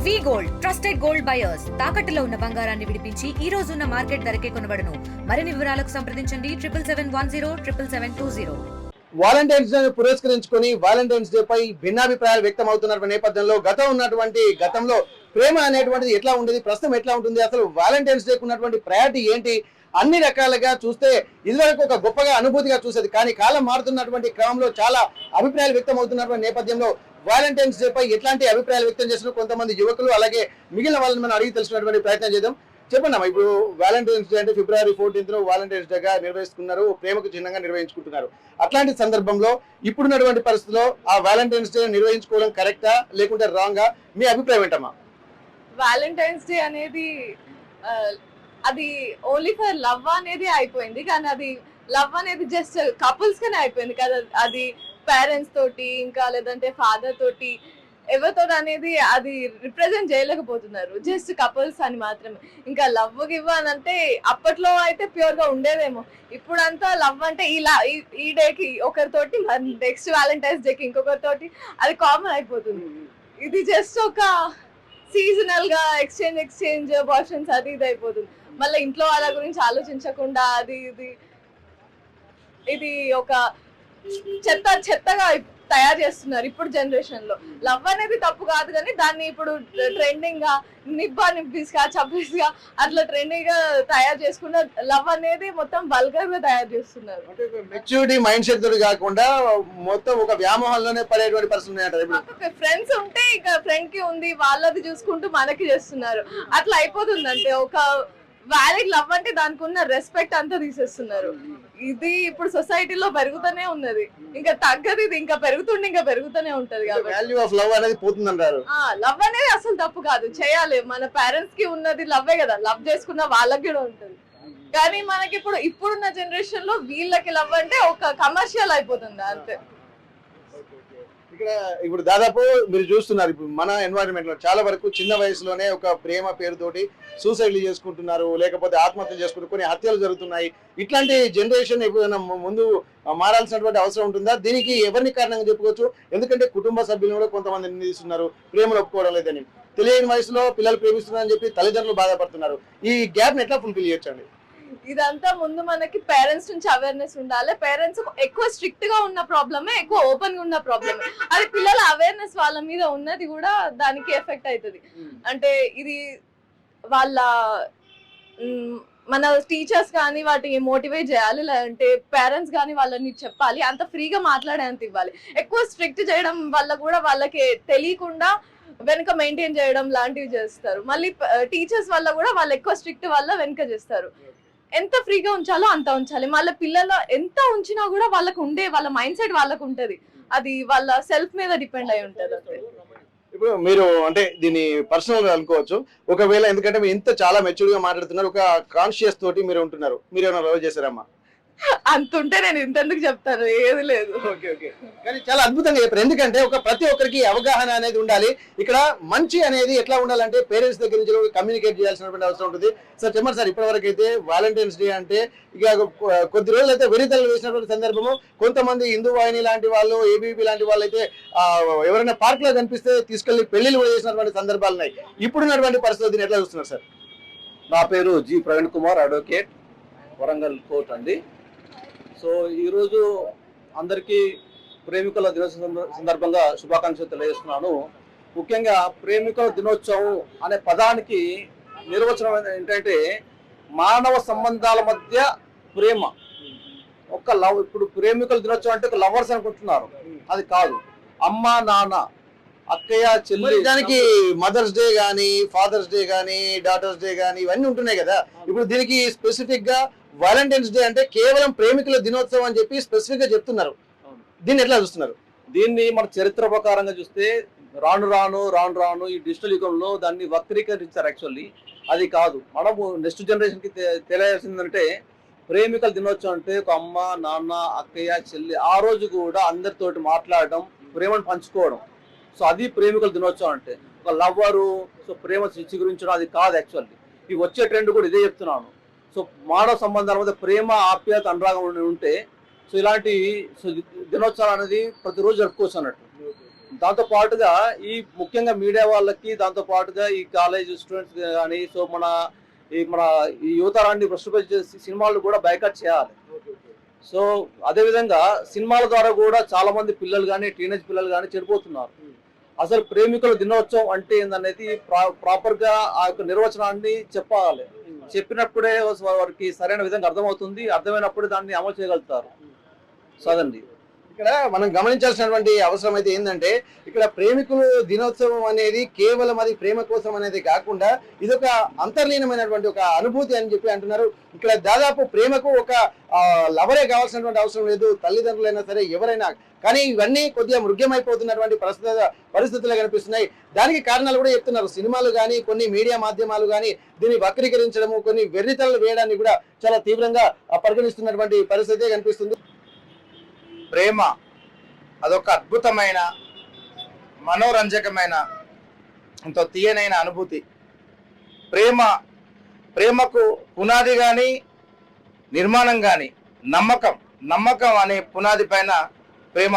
వి gold trusted gold buyers తాకట్టులో ఉన్న బంగారాన్ని విడిపించి ఈ రోజు ఉన్న మార్కెట్ ధరకే కొనబడును. మరిన్ని వివరాలకు సంప్రదించండి 7771077720. వాలంటైన్స్ డే పురస్కరించుకొని వాలంటైన్స్ డే పై భిన్నాభిప్రాయాలు వ్యక్తం అవుతున్న నేపథ్యంలో గతంలో ప్రేమ అనేటువంటిది ఎట్లా ఉండేది, ప్రస్తుతం ఎట్లా ఉంటుంది, అసలు వాలంటైన్స్ డే ఉన్నటువంటి ప్రయారిటీ ఏంటి, అన్ని రకాలుగా చూస్తే ఇదివరకు ఒక గొప్పగా అనుభూతిగా చూసేది. కానీ కాలం మారుతున్నటువంటి క్రమంలో చాలా అభిప్రాయాలు వ్యక్తం అవుతున్నటువంటి నేపథ్యంలో వాలంటైన్స్ డే పై ఎట్లాంటి అభిప్రాయాలు వ్యక్తం చేస్తున్న కొంతమంది యువకులు అలాగే మిగిలిన వాళ్ళని మనం అడిగి తెలుసుకున్నటువంటి ప్రయత్నం చేద్దాం. చెప్పండి అమ్మా, ఇప్పుడు వాలంటైన్స్ డే అంటే ఫిబ్రవరి 14th వాలంటైన్స్ డేగా నిర్వహిస్తున్నారు, ప్రేమకు చిహ్నంగా నిర్వహించుకుంటున్నారు. అట్లాంటి సందర్భంలో ఇప్పుడున్నటువంటి పరిస్థితుల్లో ఆ వాలంటైన్స్ డే నిర్వహించుకోవడం కరెక్టా లేకుంటే రాంగా, మీ అభిప్రాయం ఏంటమ్మా? వాలంటైన్స్ డే అనేది అది ఓన్లీ ఫర్ లవ్ అనేది అయిపోయింది, కానీ అది లవ్ అనేది జస్ట్ కపుల్స్ గానే అయిపోయింది కదా. అది పేరెంట్స్ తోటి ఇంకా లేదంటే ఫాదర్ తోటి ఎవరితో అనేది అది రిప్రజెంట్ చేయలేకపోతున్నారు, జస్ట్ కపుల్స్ అని మాత్రమే. ఇంకా లవ్ గివ్ అని అంటే అప్పట్లో అయితే ప్యూర్ గా ఉండేదేమో, ఇప్పుడంతా లవ్ అంటే ఈ డేకి ఒకరితోటి నెక్స్ట్ వాలంటైన్స్ డేకి ఇంకొకరితోటి అది కామన్ అయిపోతుంది. ఇది జస్ట్ ఒక సీజనల్ గా ఎక్స్చేంజ్ బాయ్ఫ్రెండ్స్ అది ఇది అయిపోతుంది. మళ్ళీ ఇంట్లో వాళ్ళ గురించి ఆలోచించకుండా అది ఇది ఒక చెత్తగా తయారు చేస్తున్నారు ఇప్పుడు జనరేషన్ లో. లవ్ అనేది తప్పు కాదు, కానీ దాన్ని ఇప్పుడు ట్రెండింగ్ గా నిబ్బిస్గా చబ్బిస్గా అట్లా ట్రెండింగ్ గా తయారు చేసుకున్న లవ్ అనేది మొత్తం వల్గర్ గా తయారు చేస్తున్నారు. మెచ్యూరిటీ మైండ్ సెట్ తోటి కాకుండా మొత్తం ఒక వ్యామోహంలోనే పడేటువంటి పరిస్థితి. ఫ్రెండ్స్ ఉంటే ఇక ఫ్రెండ్ కి ఉంది వాళ్ళది చూసుకుంటూ మనకి చేస్తున్నారు, అట్లా అయిపోతుంది. అంటే ఒక వ్యాలిడ్ లవ్ అంటే దానికి ఉన్న రెస్పెక్ట్ అంతా తీసేస్తున్నారు. ఇది ఇప్పుడు సొసైటీలో పెరుగుతూనే ఉన్నది, ఇంకా తగ్గదు. ఇది ఇంకా పెరుగుతూనే ఉంటది. లవ్ అనేది అసలు తప్పు కాదు, చేయాలి. మన పేరెంట్స్ కి ఉన్నది లవ్వే కదా, లవ్ చేసుకున్న వాళ్ళకి కూడా ఉంటది. కానీ మనకి ఇప్పుడున్న జనరేషన్ లో వీళ్ళకి లవ్ అంటే ఒక కమర్షియల్ అయిపోతుంది అంతే. ఇక్కడ ఇప్పుడు దాదాపు మీరు చూస్తున్నారు, ఇప్పుడు మన ఎన్వైరన్మెంట్ లో చాలా వరకు చిన్న వయసులోనే ఒక ప్రేమ పేరుతోటి సూసైడ్లు చేసుకుంటున్నారు, లేకపోతే ఆత్మహత్యలు చేసుకుంటూ కొన్ని హత్యలు జరుగుతున్నాయి. ఇట్లాంటి జనరేషన్ ఎప్పుడైనా ముందు మారాల్సినటువంటి అవసరం ఉంటుందా? దీనికి ఎవరిని కారణంగా చెప్పుకోవచ్చు? ఎందుకంటే కుటుంబ సభ్యులను కూడా కొంతమంది నిందిస్తున్నారు, ప్రేమలు ఒప్పుకోవడం లేదని. తెలియని వయసులో పిల్లలు ప్రేమిస్తున్నారని చెప్పి తల్లిదండ్రులు బాధపడుతున్నారు. ఈ గ్యాప్ ని ఎట్లా ఫుల్ఫిల్ చేయొచ్చండి? ఇదంతా ముందు మనకి పేరెంట్స్ నుంచి అవేర్నెస్ ఉండాలి. పేరెంట్స్ ఎక్కువ స్ట్రిక్ట్ గా ఉన్న ప్రాబ్లమే, ఎక్కువ ఓపెన్ గా ఉన్న ప్రాబ్లమే. అది పిల్లల అవేర్నెస్ వాళ్ళ మీద ఉన్నది కూడా దానికి ఎఫెక్ట్ అవుతుంది. అంటే ఇది వాళ్ళ మన టీచర్స్ కానీ వాటిని మోటివేట్ చేయాలి, లేదంటే పేరెంట్స్ కానీ వాళ్ళని చెప్పాలి, అంత ఫ్రీగా మాట్లాడేంత ఇవ్వాలి. ఎక్కువ స్ట్రిక్ట్ చేయడం వల్ల కూడా వాళ్ళకి తెలియకుండా వెనుక మెయింటైన్ చేయడం లాంటివి చేస్తారు. మళ్ళీ టీచర్స్ వల్ల కూడా వాళ్ళు ఎక్కువ స్ట్రిక్ట్ వల్ల వెనుక చేస్తారు. ఎంత ఫ్రీగా ఉంచాలో అంత ఉంచాలి. మళ్ళీ పిల్లలు ఎంత ఉంచినా కూడా వాళ్ళ మైండ్ సెట్ వాళ్ళకు ఉంటది, అది వాళ్ళ సెల్ఫ్ మీద డిపెండ్ అయి ఉంటది. ఇప్పుడు మీరు అంటే దీన్ని పర్సనల్ గా అనుకోవచ్చు ఒకవేళ, ఎందుకంటే మీరు ఇంత చాలా మెచ్యూర్ గా మాట్లాడుతున్నారు, ఒక కాన్షియస్ తోటి మీరు ఉంటున్నారు. మీరు ఏమైనా లవ్ చేశారమ్మా? అంతుంటే నేను ఇంతెందుకు చెప్తాను, ఏది లేదు. కానీ చాలా అద్భుతంగా చెప్పారు. ఎందుకంటే ప్రతి ఒక్కరికి అవగాహన అనేది ఉండాలి. ఇక్కడ మంచి అనేది ఎట్లా ఉండాలంటే పేరెంట్స్ దగ్గర నుంచి కమ్యూనికేట్ చేయాల్సినటువంటి అవసరం ఉంటుంది. సార్ చెప్పండి సార్, ఇప్పటివరకు అయితే వాలంటైన్స్ డే అంటే ఇక కొద్ది రోజులు అయితే వెరితలు వేసినటువంటి సందర్భము, కొంతమంది హిందూ వాహిని లాంటి వాళ్ళు, ఏబీపీ లాంటి వాళ్ళు అయితే ఎవరైనా పార్క్ లో కనిపిస్తే తీసుకెళ్లి పెళ్లిళ్ళు కూడా చేసినటువంటి సందర్భాలు ఉన్నాయి. ఇప్పుడున్నటువంటి పరిస్థితి ఎట్లా చూస్తున్నారు సార్? నా పేరు G Praveen Kumar, advocate, Warangal court అండి. సో ఈరోజు అందరికీ ప్రేమికుల దినోత్సవం సందర్భంగా శుభాకాంక్షలు తెలియజేస్తున్నాను. ముఖ్యంగా ప్రేమికుల దినోత్సవం అనే పదానికి నిర్వచనం ఏంటంటే మానవ సంబంధాల మధ్య ప్రేమ, ఒక లవ్. ఇప్పుడు ప్రేమికుల దినోత్సవం అంటే ఒక లవర్స్ అనుకుంటున్నారు, అది కాదు. అమ్మ నాన్న, అక్కయ్య చెల్లి, దానికి మదర్స్ డే గానీ, ఫాదర్స్ డే గానీ, డాటర్స్ డే గానీ ఇవన్నీ ఉంటున్నాయి కదా. ఇప్పుడు దీనికి స్పెసిఫిక్ గా వాలంటైన్స్ డే అంటే కేవలం ప్రేమికుల దినోత్సవం అని చెప్పి స్పెసిఫిక్ గా చెప్తున్నారు. దీన్ని ఎట్లా చూస్తున్నారు? దీన్ని మన చరిత్ర ప్రకారంగా చూస్తే రాను రాను ఈ డిజిటల్ యుగంలో దాన్ని వక్రీకరించారు. యాక్చువల్లీ అది కాదు. మనము నెక్స్ట్ జనరేషన్ కి తెలియాల్సిందంటే ప్రేమికుల దినోత్సవం అంటే ఒక అమ్మ నాన్న అక్కయ్య చెల్లి ఆ రోజు కూడా అందరితోటి మాట్లాడడం, ప్రేమను పంచుకోవడం. సో అది ప్రేమికుల దినోత్సవం అంటే. ఒక లవ్వరు సో ప్రేమ చిగురించడం అది కాదు. యాక్చువల్లీ ఈ వచ్చే ట్రెండ్ కూడా ఇదే చెప్తున్నాను. సో మానవ సంబంధాల మధ్య ప్రేమ, ఆప్యాయత, అనురాగం ఉంటే సో ఇలాంటి దినోత్సవాలు అనేది ప్రతిరోజు జరుపుకోవచ్చు అన్నట్టు. దాంతో పాటుగా ఈ ముఖ్యంగా మీడియా వాళ్ళకి, దాంతో పాటుగా ఈ కాలేజ్ స్టూడెంట్స్ కానీ, సో మన ఈ యువతరాన్ని భ్రష్టుపరిచే సినిమాలు కూడా బైకట్ చేయాలి. సో అదేవిధంగా సినిమాల ద్వారా కూడా చాలా మంది పిల్లలు కానీ, టీనేజ్ పిల్లలు కానీ చెడిపోతున్నారు. అసలు ప్రేమికుల దినోత్సవం అంటే ఏందనేది ప్రాపర్ గా ఆ యొక్క నిర్వచనాన్ని చెప్పాలి. చెప్పినప్పుడే వారికి సరైన విధంగా అర్థమవుతుంది. అర్థమైనప్పుడే దాన్ని అమలు చేయగలుగుతారు. సో అదండి ఇక్కడ మనం గమనించాల్సినటువంటి అవసరం అయితే ఏంటంటే, ఇక్కడ ప్రేమికుల దినోత్సవం అనేది కేవలం అది ప్రేమ కోసం అనేది కాకుండా ఇదొక అంతర్లీనమైనటువంటి ఒక అనుభూతి అని చెప్పి అంటున్నారు. ఇక్కడ దాదాపు ప్రేమకు ఒక లవరే కావాల్సినటువంటి అవసరం లేదు, తల్లిదండ్రులైనా సరే ఎవరైనా. కానీ ఇవన్నీ కొద్దిగా మృగ్యమైపోతున్నటువంటి పరిస్థితులు కనిపిస్తున్నాయి. దానికి కారణాలు కూడా చెప్తున్నారు. సినిమాలు కానీ, కొన్ని మీడియా మాధ్యమాలు కానీ దీన్ని వక్రీకరించడము, కొన్ని వెర్రితలు వేయడాన్ని కూడా చాలా తీవ్రంగా పరిగణిస్తున్నటువంటి పరిస్థితి కనిపిస్తుంది. ప్రేమ అదొక అద్భుతమైన, మనోరంజకమైన, ఎంతో తీయనైన అనుభూతి. ప్రేమకు పునాది కానీ, నిర్మాణం కానీ నమ్మకం అనే పునాది పైన ప్రేమ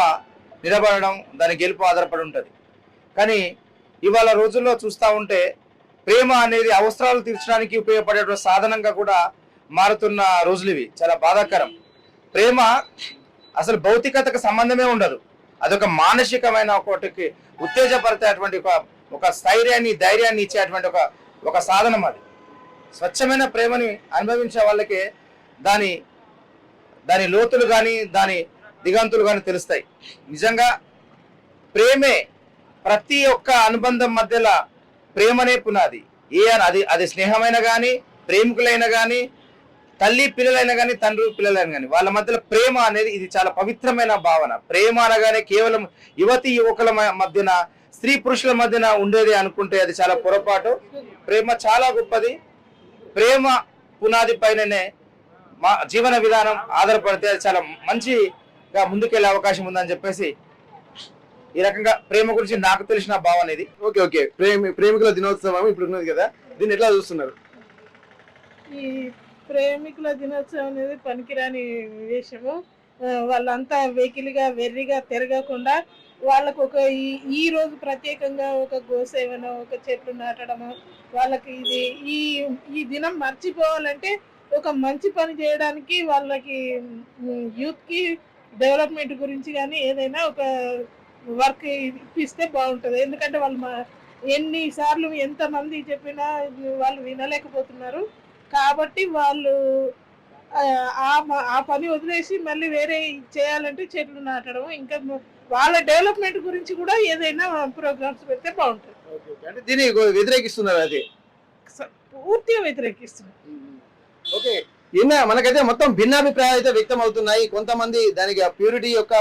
నిలబడడం, దాని గెలుపు ఆధారపడి ఉంటుంది. కానీ ఇవాళ రోజుల్లో చూస్తూ ఉంటే ప్రేమ అనేది అవసరాలు తీర్చడానికి ఉపయోగపడే సాధనంగా కూడా మారుతున్న రోజులు ఇవి. చాలా బాధాకరం. ప్రేమ అసలు భౌతికతకు సంబంధమే ఉండదు. అదొక మానసికమైన ఒకటికి ఉత్తేజపరిచేటువంటి ఒక ధైర్యాన్ని ఇచ్చేటువంటి ఒక సాధనం. అది స్వచ్ఛమైన ప్రేమని అనుభవించే వాళ్ళకి దాని లోతులు కానీ, దాని దిగంతులు కానీ తెలుస్తాయి. నిజంగా ప్రేమే ప్రతి ఒక్క అనుబంధం మధ్యలో ప్రేమనే పునాది. అది స్నేహమైన కానీ, ప్రేమికులైనా కానీ, తల్లి పిల్లలైనా కానీ, తండ్రి పిల్లలైనా కానీ, వాళ్ళ మధ్యలో ప్రేమ అనేది ఇది చాలా పవిత్రమైన భావన. ప్రేమ అనగానే కేవలం యువతి యువకుల మధ్యన, స్త్రీ పురుషుల మధ్యన ఉండేది అనుకుంటే అది చాలా పొరపాటు. ప్రేమ చాలా గొప్పది. ప్రేమ పునాది పైననే మా జీవన విధానం ఆధారపడితే అది చాలా మంచిగా ముందుకెళ్లే అవకాశం ఉందని చెప్పేసి ఈ రకంగా ప్రేమ గురించి నాకు తెలిసిన భావన ఇది. ఓకే ప్రేమికుల దినోత్సవం ఇప్పుడు ఉన్నది కదా, దీన్ని ఎట్లా చూస్తున్నారు? ఈ ప్రేమికుల దినోత్సవం అనేది పనికిరాని విషయము. వాళ్ళంతా వెకిలిగా వెర్రిగా తిరగకుండా వాళ్ళకు ఒక ఈ రోజు ప్రత్యేకంగా ఒక గోసేవన, ఒక చెట్లు నాటడము, వాళ్ళకి ఈ దినం మర్చిపోవాలంటే ఒక మంచి పని చేయడానికి, వాళ్ళకి యూత్కి డెవలప్మెంట్ గురించి కానీ ఏదైనా ఒక వర్క్ ఇప్పిస్తే బాగుంటుంది. ఎందుకంటే వాళ్ళు ఎన్నిసార్లు ఎంతమంది చెప్పినా వాళ్ళు వినలేకపోతున్నారు. కాబట్టి వాళ్ళు ఆ పని వదిలేసి మళ్ళీ వేరే చేయాలంటే చెట్లు నాటడం, ఇంకా వాళ్ళ డెవలప్మెంట్ గురించి కూడా ఏదైనా ప్రోగ్రామ్స్ పెడితే బాగుంటుంది. అంటే దీన్ని వ్యతిరేకిస్తున్నారు, అది పూర్తిగా వ్యతిరేకిస్తున్నారు. ఓకే, మనకైతే మొత్తం భిన్నాభిప్రాయాలు అయితే వ్యక్తం అవుతున్నాయి. కొంతమంది దానికి ప్యూరిటీ యొక్క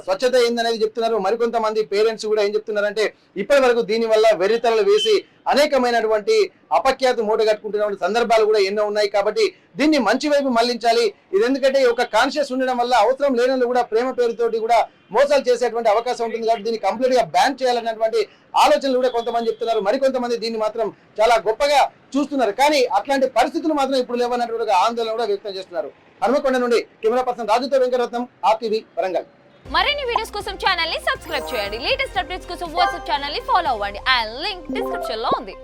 స్వచ్ఛత ఏందనేది చెప్తున్నారు. మరికొంతమంది పేరెంట్స్ కూడా ఏం చెప్తున్నారంటే ఇప్పటి వరకు దీని వల్ల వెర్రితలలు వేసి అనేకమైనటువంటి అపఖ్యాతి మూట కట్టుకుంటున్నటువంటి సందర్భాలు కూడా ఎన్నో ఉన్నాయి. కాబట్టి దీన్ని మంచి వైపు మళ్లించాలి. ఇది ఎందుకంటే ఒక కాన్షియస్ ఉండడం వల్ల అవసరం లేని కూడా ప్రేమ పేరుతోటి కూడా మోసాలు చేసేటువంటి అవకాశం ఉంటుంది. కాబట్టి దీన్ని కంప్లీట్ గా బ్యాన్ చేయాలన్నటువంటి ఆలోచనలు కూడా కొంతమంది చెప్తున్నారు. మరికొంతమంది దీన్ని మాత్రం చాలా గొప్పగా చూస్తున్నారు. కానీ అట్లాంటి పరిస్థితులు మాత్రం ఇప్పుడు లేవన్నటువంటి ఆందోళన కూడా వ్యక్తం చేస్తున్నారు. హనుమకొండ నుండి కెమెరా పర్సన్ రాజుతో వెంకటరత్నం, RTV వరంగల్. మరిన్ని వీడియోస్ కోసం ఛానల్ ని సబ్స్క్రైబ్ చేయండి. లేటెస్ట్ అప్డేట్స్ కోసం వాట్సాప్ ఛానల్ ని ఫాలో అవ్వండి. ఆ లింక్ డిస్క్రిప్షన్ లో ఉంది.